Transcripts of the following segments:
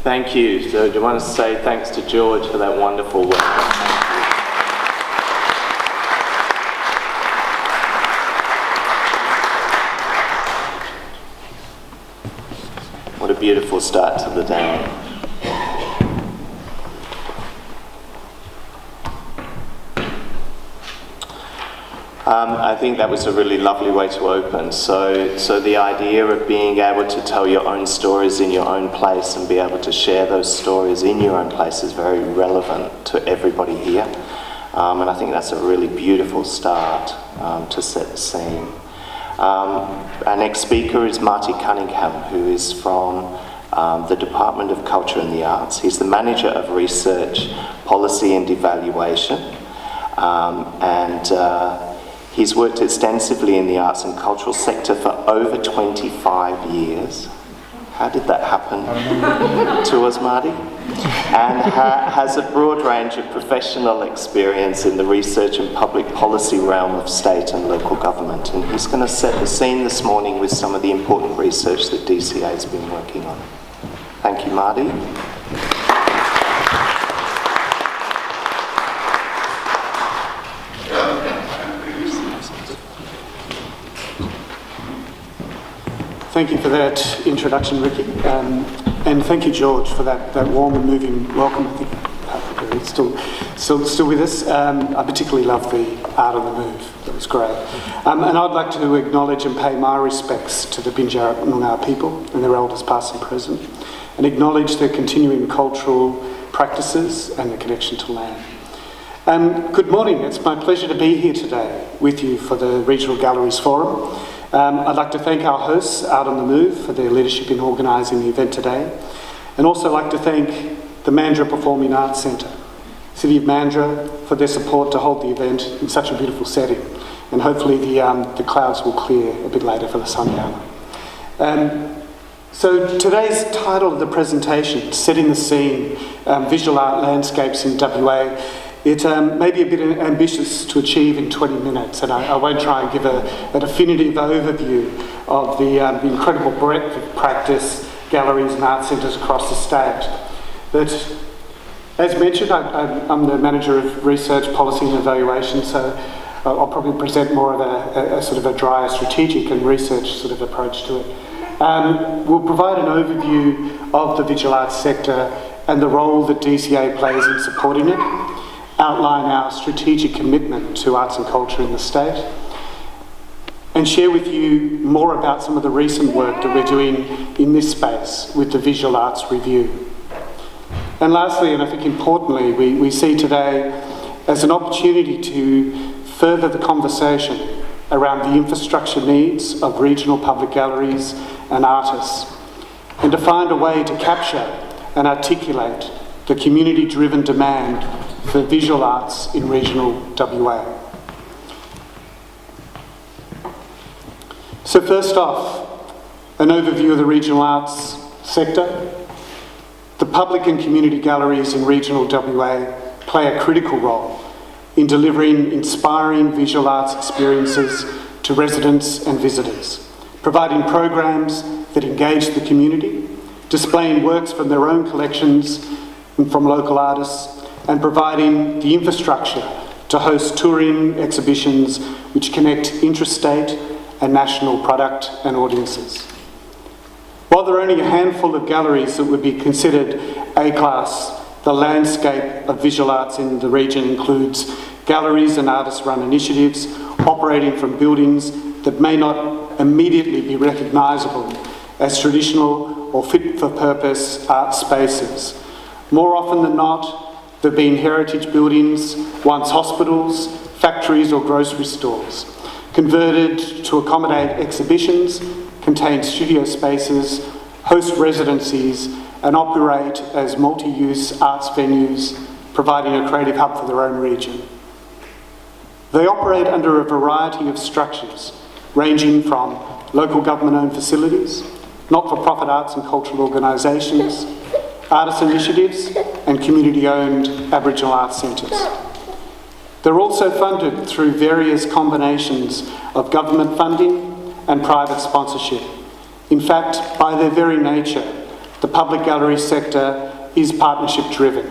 Thank you. So I want to say thanks to George for that wonderful work. What a beautiful start to the day. I think that was a really lovely way to open. So the idea of being able to tell your own stories in your own place and be able to share those stories in your own place is very relevant to everybody here. And I think that's a really beautiful start to set the scene. Our next speaker is Marty Cunningham, who is from the Department of Culture and the Arts. He's the Manager of Research, Policy and Evaluation. He's worked extensively in the arts and cultural sector for over 25 years. How did that happen to us, Marty? And has a broad range of professional experience in the research and public policy realm of state and local government. And he's going to set the scene this morning with some of the important research that DCA has been working on. Thank you, Marty. Thank you for that introduction, Ricky, and thank you, George, for that warm and moving welcome. I think it's still with us. I particularly love the Art on the Move. That was great. And I'd like to acknowledge and pay my respects to the Mandurah Performing people and their elders past and present, and acknowledge their continuing cultural practices and the connection to land. Good morning. It's my pleasure to be here today with you for the Regional Galleries Forum. I'd like to thank our hosts, Out on the Move, for their leadership in organising the event today, and also like to thank the Mandurah Performing Arts Centre, City of Mandurah, for their support to hold the event in such a beautiful setting, and hopefully the clouds will clear a bit later for the sundown. So today's title of the presentation, Setting the Scene, Visual Art Landscapes in WA, it may be a bit ambitious to achieve in 20 minutes, and I won't try and give a definitive overview of the incredible breadth of practice, galleries and art centres across the state. But as mentioned, I'm the Manager of Research, Policy and Evaluation, so I'll probably present more of a sort of a drier strategic and research sort of approach to it. We'll provide an overview of the visual arts sector and the role that DCA plays in supporting it, outline our strategic commitment to arts and culture in the state, and share with you more about some of the recent work that we're doing in this space with the Visual Arts Review. And lastly, and I think importantly, we see today as an opportunity to further the conversation around the infrastructure needs of regional public galleries and artists, and to find a way to capture and articulate the community-driven demand for visual arts in regional WA. So first off, an overview of the regional arts sector. The public and community galleries in regional WA play a critical role in delivering inspiring visual arts experiences to residents and visitors, providing programs that engage the community, displaying works from their own collections and from local artists, and providing the infrastructure to host touring exhibitions which connect interstate and national product and audiences. While there are only a handful of galleries that would be considered A-class, the landscape of visual arts in the region includes galleries and artist-run initiatives operating from buildings that may not immediately be recognisable as traditional or fit-for-purpose art spaces. More often than not, there have been heritage buildings, once hospitals, factories or grocery stores, converted to accommodate exhibitions, contain studio spaces, host residencies, and operate as multi-use arts venues, providing a creative hub for their own region. They operate under a variety of structures, ranging from local government-owned facilities, not-for-profit arts and cultural organisations, artist initiatives, and community-owned Aboriginal arts centres. They're also funded through various combinations of government funding and private sponsorship. In fact, by their very nature, the the public gallery sector is partnership driven.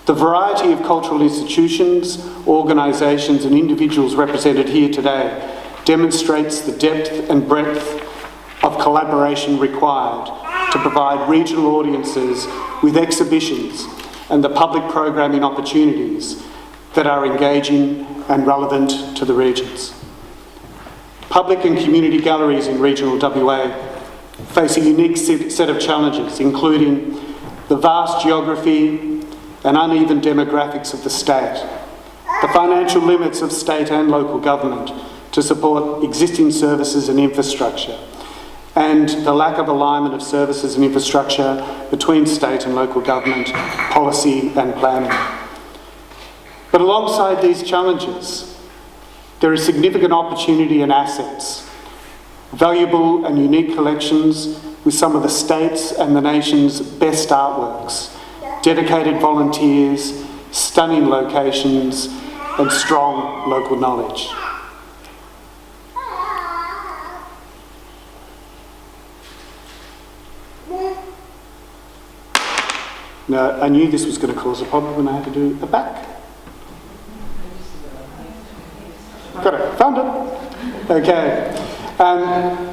The variety of cultural institutions, organisations and individuals represented here today demonstrates the depth and breadth of collaboration required to provide regional audiences with exhibitions and the public programming opportunities that are engaging and relevant to the regions. Public and community galleries in regional WA face a unique set of challenges, including the vast geography and uneven demographics of the state, the financial limits of state and local government to support existing services and infrastructure, and the lack of alignment of services and infrastructure between state and local government policy and planning. But alongside these challenges, there is significant opportunity and assets, valuable and unique collections with some of the state's and the nation's best artworks, dedicated volunteers, stunning locations, and strong local knowledge. Now, I knew this was going to cause a problem when I had to do a back. Got it, found it. Okay.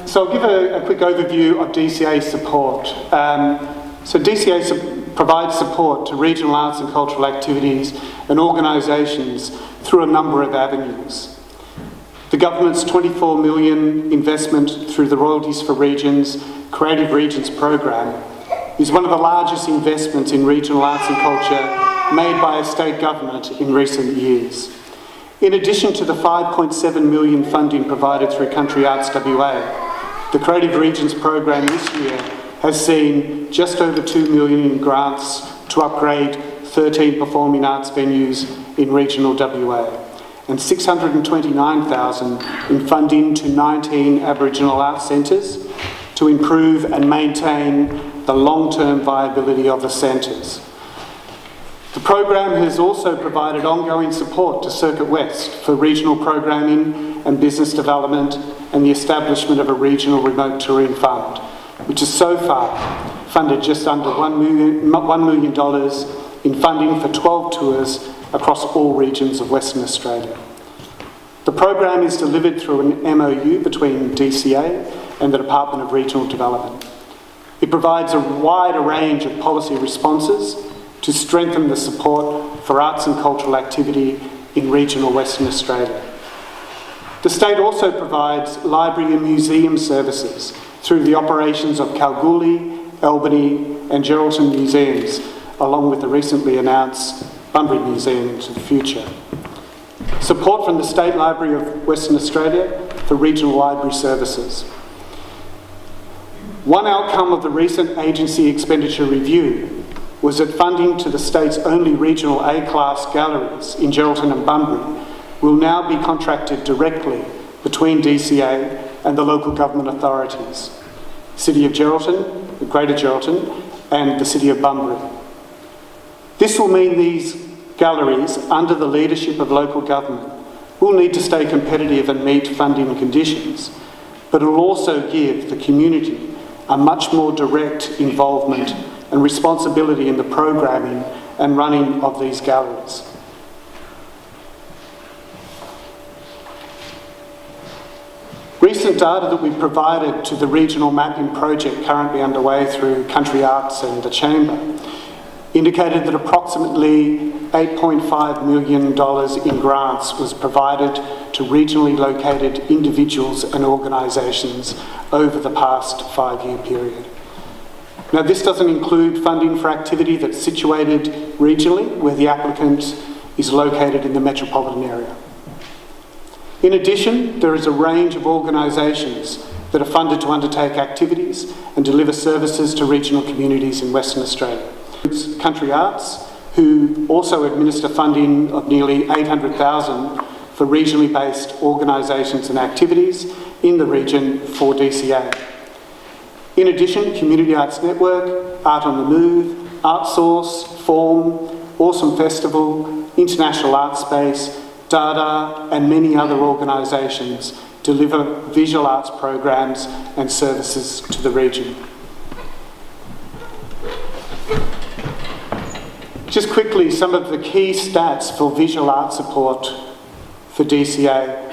So I'll give a quick overview of DCA support. So DCA provides support to regional arts and cultural activities and organisations through a number of avenues. The government's $24 million investment through the Royalties for Regions Creative Regions program is one of the largest investments in regional arts and culture made by a state government in recent years. In addition to the $5.7 million funding provided through Country Arts WA, the Creative Regions program this year has seen just over $2 million in grants to upgrade 13 performing arts venues in regional WA and $629,000 in funding to 19 Aboriginal arts centres to improve and maintain the long-term viability of the centres. The program has also provided ongoing support to Circuit West for regional programming and business development and the establishment of a regional remote touring fund, which has so far funded just under $1 million in funding for 12 tours across all regions of Western Australia. The program is delivered through an MOU between DCA and the Department of Regional Development. It provides a wider range of policy responses to strengthen the support for arts and cultural activity in regional Western Australia. The state also provides library and museum services through the operations of Kalgoorlie, Albany and Geraldton museums, along with the recently announced Bunbury Museum into the future. Support from the State Library of Western Australia for regional library services. One outcome of the recent agency expenditure review was that funding to the state's only regional A-class galleries in Geraldton and Bunbury will now be contracted directly between DCA and the local government authorities, City of Geraldton, Greater Geraldton, and the City of Bunbury. This will mean these galleries, under the leadership of local government, will need to stay competitive and meet funding conditions, but it will also give the community a much more direct involvement and responsibility in the programming and running of these galleries. Recent data that we provided to the regional mapping project currently underway through Country Arts and the Chamber indicated that approximately $8.5 million in grants was provided to regionally located individuals and organisations over the past 5-year period. Now, this doesn't include funding for activity that's situated regionally, where the applicant is located in the metropolitan area. In addition, there is a range of organisations that are funded to undertake activities and deliver services to regional communities in Western Australia. It's Country Arts, who also administer funding of nearly $800,000 for regionally based organisations and activities in the region for DCA. In addition, Community Arts Network, Art on the Move, ArtSource, Form, Awesome Festival, International Art Space, Dada and many other organisations deliver visual arts programs and services to the region. Just quickly, some of the key stats for visual art support for DCA.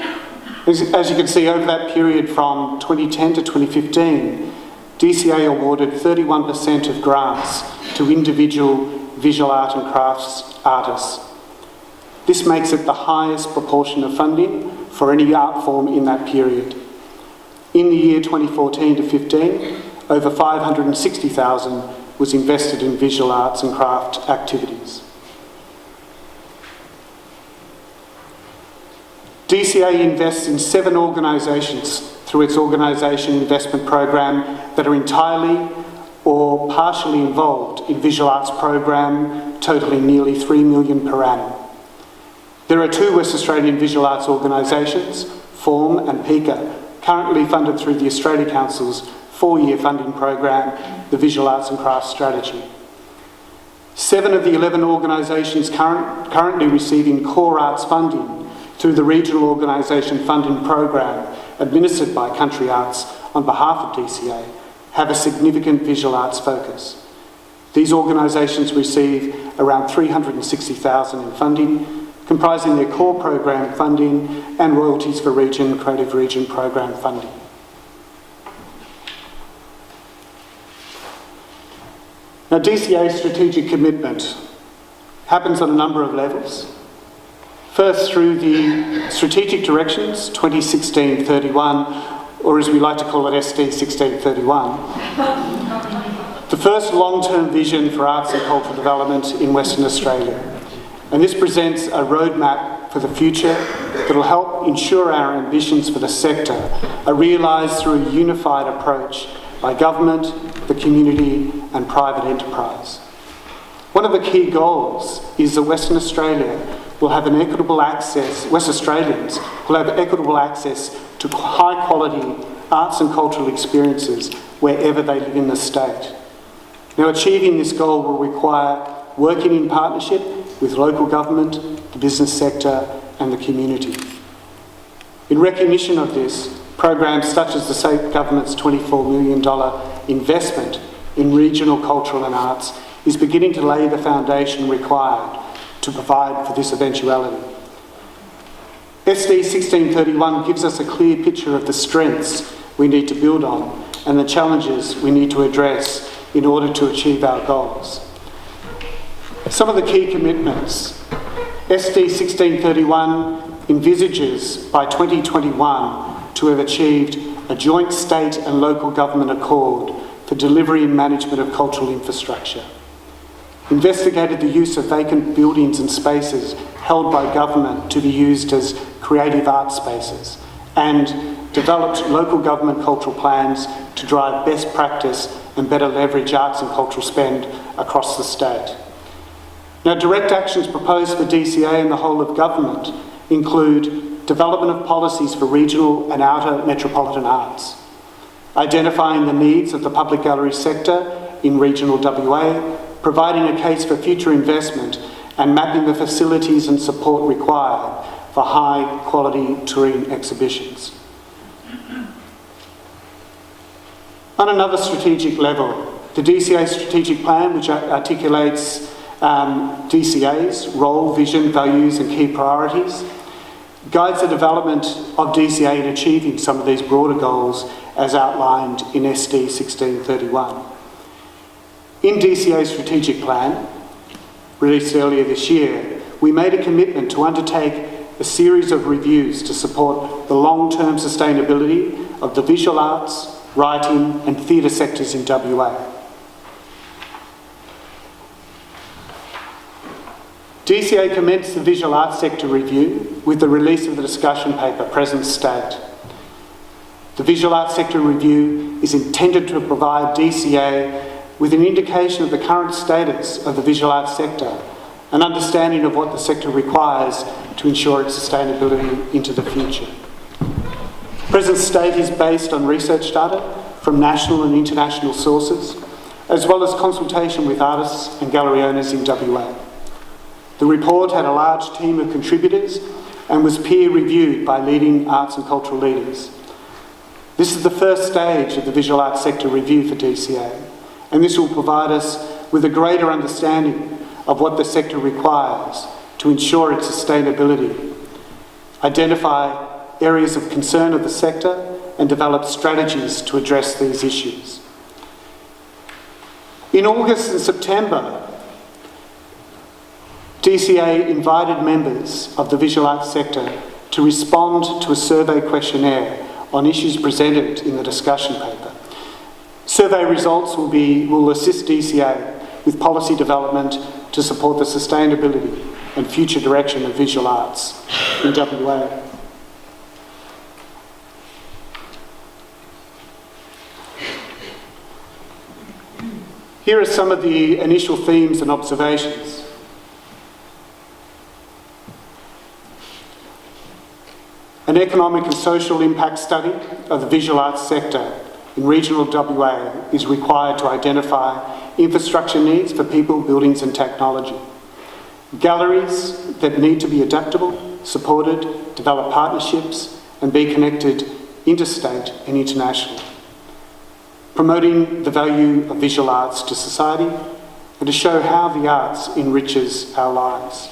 As you can see, over that period from 2010 to 2015, DCA awarded 31% of grants to individual visual art and crafts artists. This makes it the highest proportion of funding for any art form in that period. In the year 2014 to 15, over $560,000 was invested in visual arts and craft activities. DCA invests in 7 organisations through its organisation investment program that are entirely or partially involved in visual arts program, totalling nearly $3 million per annum. There are 2 West Australian visual arts organisations, Form and PICA, currently funded through the Australia Council's 4-year funding program, the Visual Arts and Crafts Strategy. 7 of the 11 organisations currently receiving core arts funding through the Regional Organisation Funding Program administered by Country Arts on behalf of DCA have a significant visual arts focus. These organisations receive around $360,000 in funding, comprising their core program funding and royalties for Creative Region program funding. Now, DCA's strategic commitment happens on a number of levels. First, through the Strategic Directions 2016-31, or as we like to call it, SD 1631, the first long-term vision for arts and cultural development in Western Australia. And this presents a roadmap for the future that will help ensure our ambitions for the sector are realised through a unified approach by government, the community and private enterprise. One of the key goals is that West Australians will have equitable access to high quality arts and cultural experiences wherever they live in the state. Now, achieving this goal will require working in partnership with local government, the business sector and the community. In recognition of this, programs such as the state government's $24 million investment in regional cultural and arts is beginning to lay the foundation required to provide for this eventuality. SD 1631 gives us a clear picture of the strengths we need to build on and the challenges we need to address in order to achieve our goals. Some of the key commitments. SD 1631 envisages by 2021 to have achieved a joint state and local government accord for delivery and management of cultural infrastructure, investigated the use of vacant buildings and spaces held by government to be used as creative art spaces, and developed local government cultural plans to drive best practice and better leverage arts and cultural spend across the state. Now, direct actions proposed for DCA and the whole of government include development of policies for regional and outer metropolitan arts, identifying the needs of the public gallery sector in regional WA, providing a case for future investment and mapping the facilities and support required for high quality touring exhibitions. On another strategic level, the DCA strategic plan, which articulates DCA's role, vision, values and key priorities, guides the development of DCA in achieving some of these broader goals as outlined in SD 1631. In DCA's strategic plan, released earlier this year, we made a commitment to undertake a series of reviews to support the long-term sustainability of the visual arts, writing and theatre sectors in WA. DCA commenced the visual arts sector review with the release of the discussion paper, Present State. The visual arts sector review is intended to provide DCA with an indication of the current status of the visual arts sector, an understanding of what the sector requires to ensure its sustainability into the future. Present State is based on research data from national and international sources, as well as consultation with artists and gallery owners in WA. The report had a large team of contributors and was peer-reviewed by leading arts and cultural leaders. This is the first stage of the visual arts sector review for DCA, and this will provide us with a greater understanding of what the sector requires to ensure its sustainability, identify areas of concern of the sector, and develop strategies to address these issues. In August and September, DCA invited members of the visual arts sector to respond to a survey questionnaire on issues presented in the discussion paper. Survey results will assist DCA with policy development to support the sustainability and future direction of visual arts in WA. Here are some of the initial themes and observations. An economic and social impact study of the visual arts sector in regional WA is required to identify infrastructure needs for people, buildings and technology. Galleries that need to be adaptable, supported, develop partnerships and be connected interstate and internationally. Promoting the value of visual arts to society and to show how the arts enriches our lives.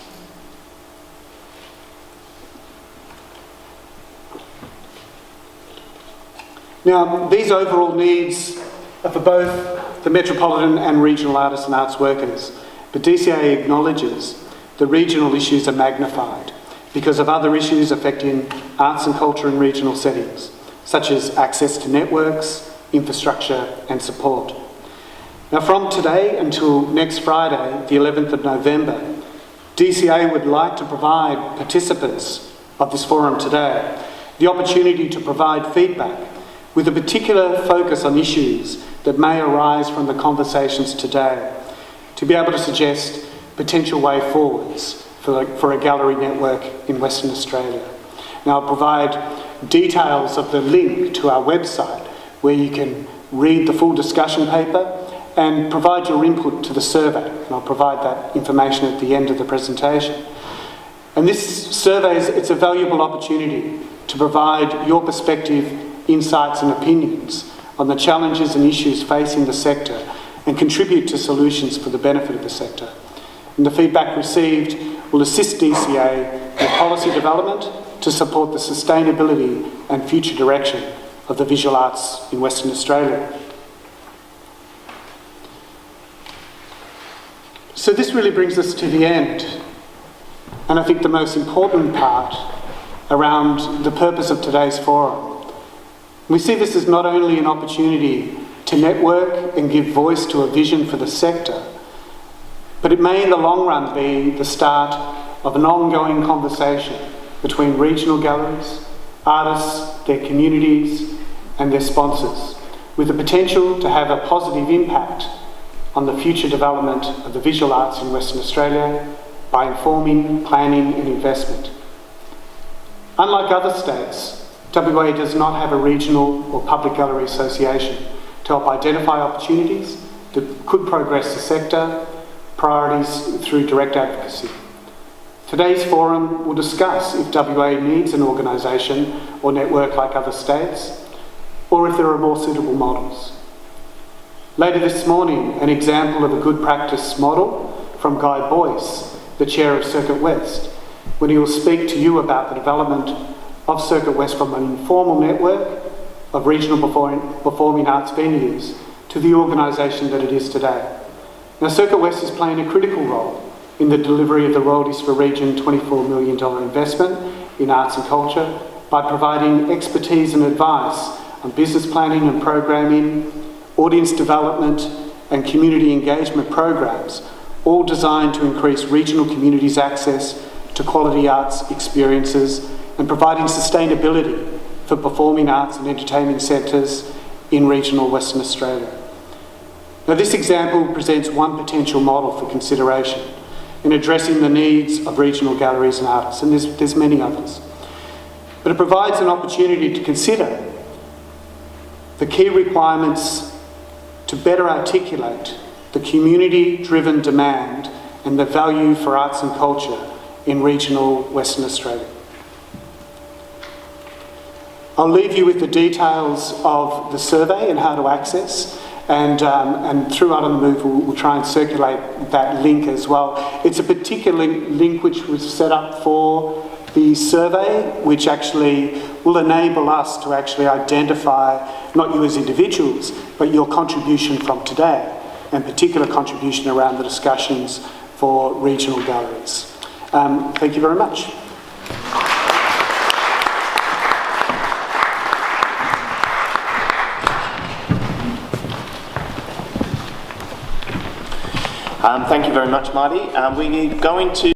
Now, these overall needs are for both the metropolitan and regional artists and arts workers, but DCA acknowledges the regional issues are magnified because of other issues affecting arts and culture in regional settings, such as access to networks, infrastructure and support. Now, from today until next Friday, the 11th of November, DCA would like to provide participants of this forum today the opportunity to provide feedback with a particular focus on issues that may arise from the conversations today, to be able to suggest potential way forwards for a gallery network in Western Australia. Now, I'll provide details of the link to our website where you can read the full discussion paper and provide your input to the survey. And I'll provide that information at the end of the presentation. And this survey, it's a valuable opportunity to provide your perspective, insights and opinions on the challenges and issues facing the sector and contribute to solutions for the benefit of the sector. And the feedback received will assist DCA with policy development to support the sustainability and future direction of the visual arts in Western Australia. So this really brings us to the end, and I think the most important part around the purpose of today's forum. We see this as not only an opportunity to network and give voice to a vision for the sector, but it may in the long run be the start of an ongoing conversation between regional galleries, artists, their communities and their sponsors, with the potential to have a positive impact on the future development of the visual arts in Western Australia by informing, planning and investment. Unlike other states, WA does not have a regional or public gallery association to help identify opportunities that could progress the sector, priorities through direct advocacy. Today's forum will discuss if WA needs an organisation or network like other states, or if there are more suitable models. Later this morning, an example of a good practice model from Guy Boyce, the chair of Circuit West, when he will speak to you about the development of Circuit West from an informal network of regional performing arts venues to the organisation that it is today. Now, Circuit West is playing a critical role in the delivery of the Royalties for Region $24 million investment in arts and culture by providing expertise and advice on business planning and programming, audience development and community engagement programs, all designed to increase regional communities' access to quality arts experiences and providing sustainability for performing arts and entertainment centres in regional Western Australia. Now, this example presents one potential model for consideration in addressing the needs of regional galleries and artists, and there's many others. But it provides an opportunity to consider the key requirements to better articulate the community-driven demand and the value for arts and culture in regional Western Australia. I'll leave you with the details of the survey and how to access, And through Art on the Move, we'll try and circulate that link as well. It's a particular link which was set up for the survey, which actually will enable us to actually identify not you as individuals, but your contribution from today, and particular contribution around the discussions for regional galleries. Thank you very much. Thank you very much, Marty. We're going to